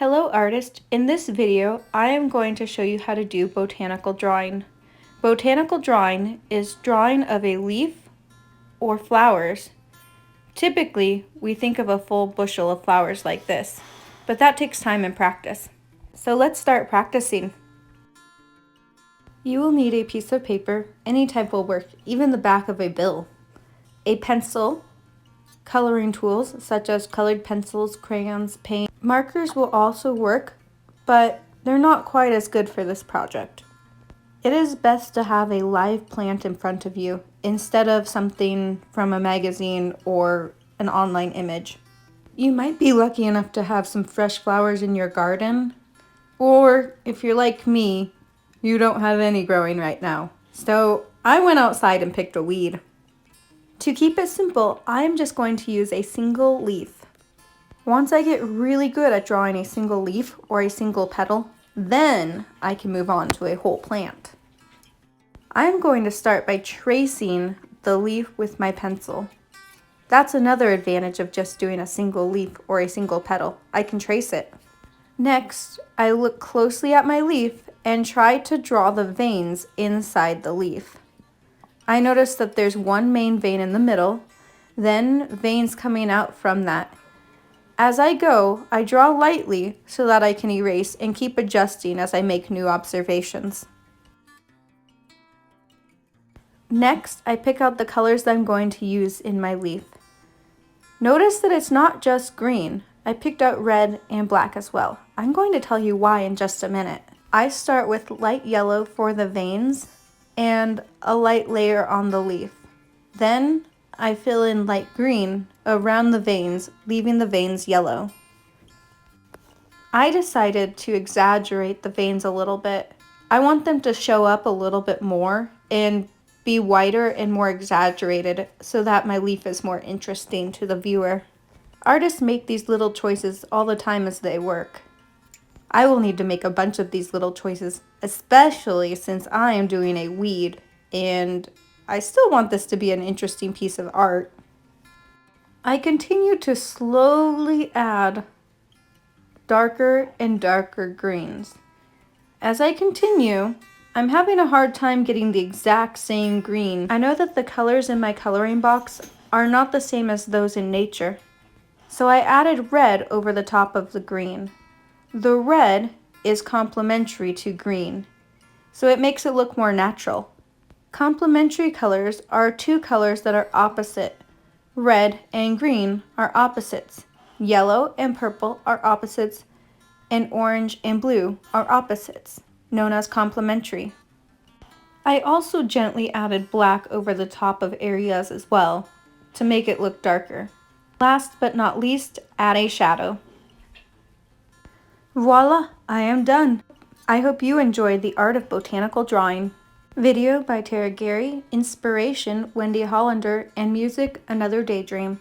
Hello artist, in this video I am going to show you how to do botanical drawing. Botanical drawing is drawing of a leaf or flowers. Typically we think of a full bushel of flowers like this, but that takes time and practice. So let's start practicing. You will need a piece of paper, any type will work, even the back of a bill, a pencil, coloring tools such as colored pencils, crayons, paint. Markers will also work, but they're not quite as good for this project. It is best to have a live plant in front of you instead of something from a magazine or an online image. You might be lucky enough to have some fresh flowers in your garden, or if you're like me, you don't have any growing right now. So I went outside and picked a weed. To keep it simple, I'm just going to use a single leaf. Once I get really good at drawing a single leaf or a single petal, then I can move on to a whole plant. I'm going to start by tracing the leaf with my pencil. That's another advantage of just doing a single leaf or a single petal. I can trace it. Next, I look closely at my leaf and try to draw the veins inside the leaf. I notice that there's one main vein in the middle, then veins coming out from that. As I go, I draw lightly so that I can erase and keep adjusting as I make new observations. Next, I pick out the colors that I'm going to use in my leaf. Notice that it's not just green. I picked out red and black as well. I'm going to tell you why in just a minute. I start with light yellow for the veins and a light layer on the leaf. Then I fill in light green around the veins, leaving the veins yellow. I decided to exaggerate the veins a little bit. I want them to show up a little bit more and be whiter and more exaggerated so that my leaf is more interesting to the viewer. Artists make these little choices all the time as they work. I will need to make a bunch of these little choices, especially since I am doing a weed and I still want this to be an interesting piece of art. I continue to slowly add darker and darker greens. As I continue, I'm having a hard time getting the exact same green. I know that the colors in my coloring box are not the same as those in nature, so I added red over the top of the green. The red is complementary to green, so it makes it look more natural. Complementary colors are two colors that are opposite. Red and green are opposites. Yellow and purple are opposites, and orange and blue are opposites, known as complementary. I also gently added black over the top of areas as well to make it look darker. Last but not least, add a shadow. Voila, I am done. I hope you enjoyed the art of botanical drawing. Video by Tara Gary, inspiration Wendy Hollander, and music Another Daydream.